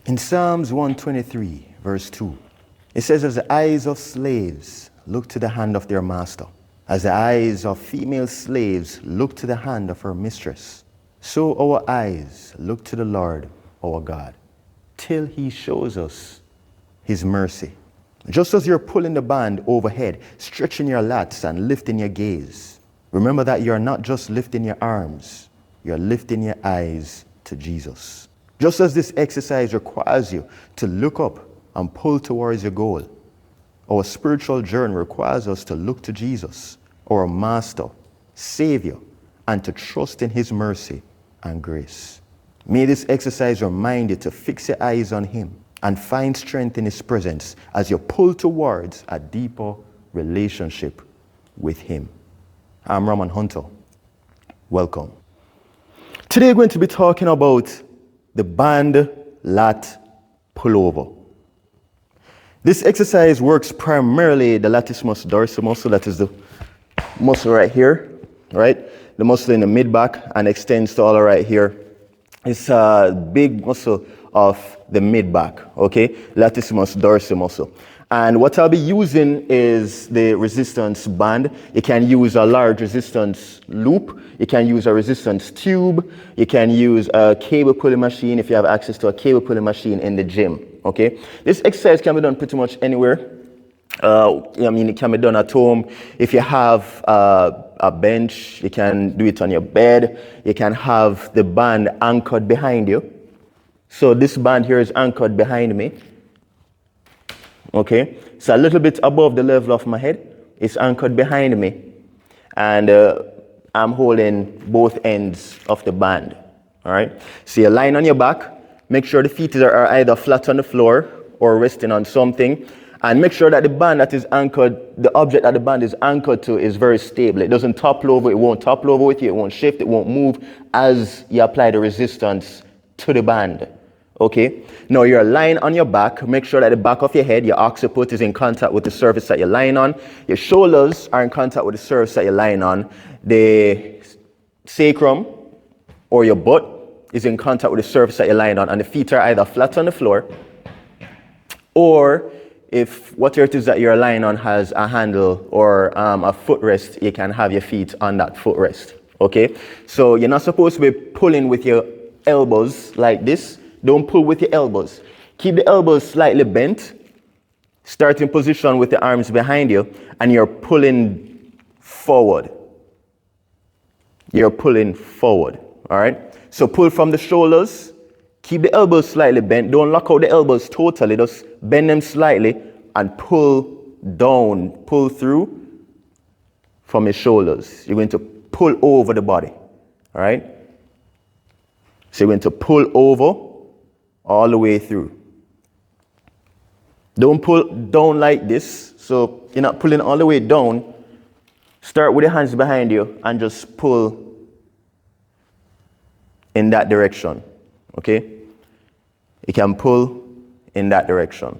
In Psalms 123, verse 2, it says, as the eyes of slaves look to the hand of their master, as the eyes of female slaves look to the hand of her mistress, so our eyes look to the Lord our God, till he shows us his mercy. Just as you're pulling the band overhead, stretching your lats and lifting your gaze, remember that you're not just lifting your arms, you're lifting your eyes to Jesus. Just as this exercise requires you to look up and pull towards your goal, our spiritual journey requires us to look to Jesus, our Master, Savior, and to trust in his mercy and grace. May this exercise remind you to fix your eyes on him and find strength in his presence as you pull towards a deeper relationship with him. I'm Raman Hunter. Welcome. Today we're going to be talking about the band lat pullover. This exercise works primarily the latissimus dorsi muscle, that is the muscle right here, right? The muscle in the mid-back and extends to all right here. It's a big muscle of the mid-back, okay? Latissimus dorsi muscle. And what I'll be using is the resistance band. You can use a large resistance loop. You can use a resistance tube. You can use a cable pulling machine if you have access to a cable pulling machine in the gym, okay? This exercise can be done pretty much anywhere. It can be done at home. If you have a bench, you can do it on your bed. You can have the band anchored behind you. So this band here is anchored behind me. Okay, it's a little bit above the level of my head. It's anchored behind me. And I'm holding both ends of the band. All right, so you lie on your back. Make sure the feet are either flat on the floor or resting on something. And make sure that the band that is anchored, the object that the band is anchored to is very stable. It doesn't topple over, it won't topple over with you, it won't shift, it won't move as you apply the resistance to the band. Okay, now you're lying on your back. Make sure that the back of your head, your occiput, is in contact with the surface that you're lying on. Your shoulders are in contact with the surface that you're lying on. The sacrum or your butt is in contact with the surface that you're lying on. And the feet are either flat on the floor, or if whatever it is that you're lying on has a handle or a footrest, you can have your feet on that footrest. Okay, so you're not supposed to be pulling with your elbows like this. Don't pull with your elbows. Keep the elbows slightly bent. Start in position with the arms behind you, and you're pulling forward. You're pulling forward, all right? So pull from the shoulders. Keep the elbows slightly bent. Don't lock out the elbows totally. Just bend them slightly and pull down, pull through from your shoulders. You're going to pull over the body, all right? So you're going to pull over all the way through. Don't pull down like this. So you're not pulling all the way down. Start with your hands behind you and just pull in that direction. Okay? You can pull in that direction.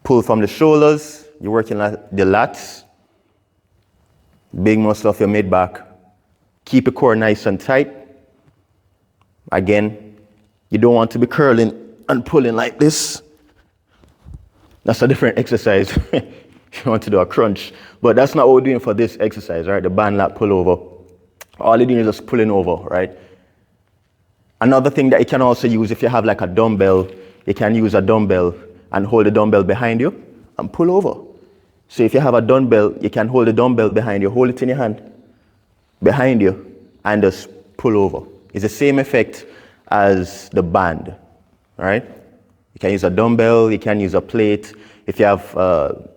Pull from the shoulders. You're working at the lats. Big muscle of your mid-back. Keep your core nice and tight. Again, you don't want to be curling and pulling like this. That's a different exercise. You want to do a crunch. But that's not what we're doing for this exercise, right? The band lat pullover. All you're doing is just pulling over, right? Another thing that you can also use, if you have like a dumbbell, you can use a dumbbell and hold the dumbbell behind you and pull over. So if you have a dumbbell, you can hold the dumbbell behind you, hold it in your hand, behind you, and just pull over. It's the same effect as the band, all right? You can use a dumbbell, you can use a plate. If you have, a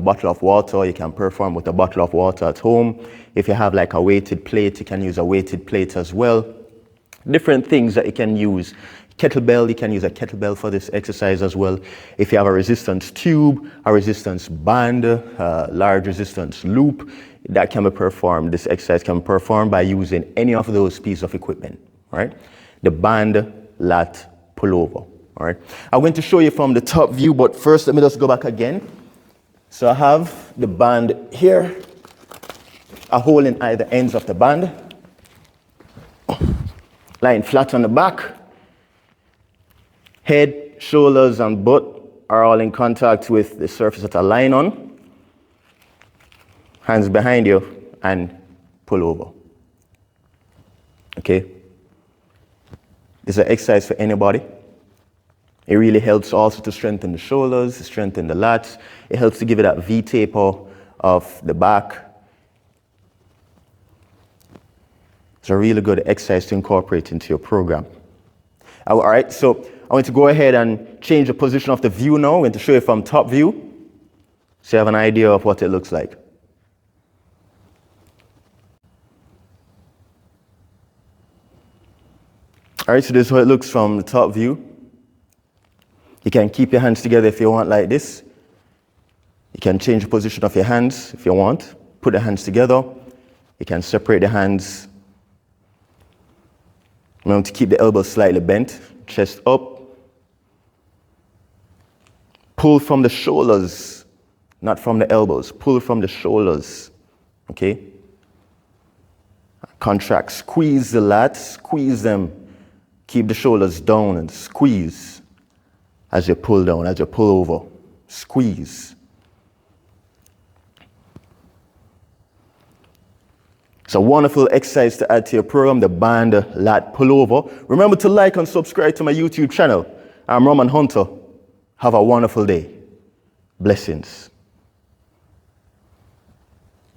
bottle of water, you can perform with a bottle of water at home. If you have like a weighted plate, you can use a weighted plate as well. Different things that you can use. Kettlebell, you can use a kettlebell for this exercise as well. If you have a resistance tube, a resistance band, a large resistance loop, that can be performed. This exercise can be performed by using any of those pieces of equipment, right? The band lat pullover, all right? I'm going to show you from the top view, but first let me just go back again. So I have the band here, a hole in either ends of the band, lying flat on the back. Head, shoulders, and butt are all in contact with the surface that I line on. Hands behind you and pull over. Okay? This is an exercise for anybody. It really helps also to strengthen the shoulders, strengthen the lats. It helps to give it that V-taper of the back. It's a really good exercise to incorporate into your program. All right, so I want to go ahead and change the position of the view now. I'm going to show you from top view, so you have an idea of what it looks like. All right, so this is how it looks from the top view. You can keep your hands together if you want, like this. You can change the position of your hands if you want. Put the hands together. You can separate the hands. Remember to keep the elbows slightly bent, chest up. Pull from the shoulders, not from the elbows. Pull from the shoulders, okay? Contract, squeeze the lats, squeeze them. Keep the shoulders down and squeeze as you pull down, as you pull over. Squeeze. It's a wonderful exercise to add to your program, the band lat pullover. Remember to like and subscribe to my YouTube channel. I'm Roman Hunter. Have a wonderful day. Blessings.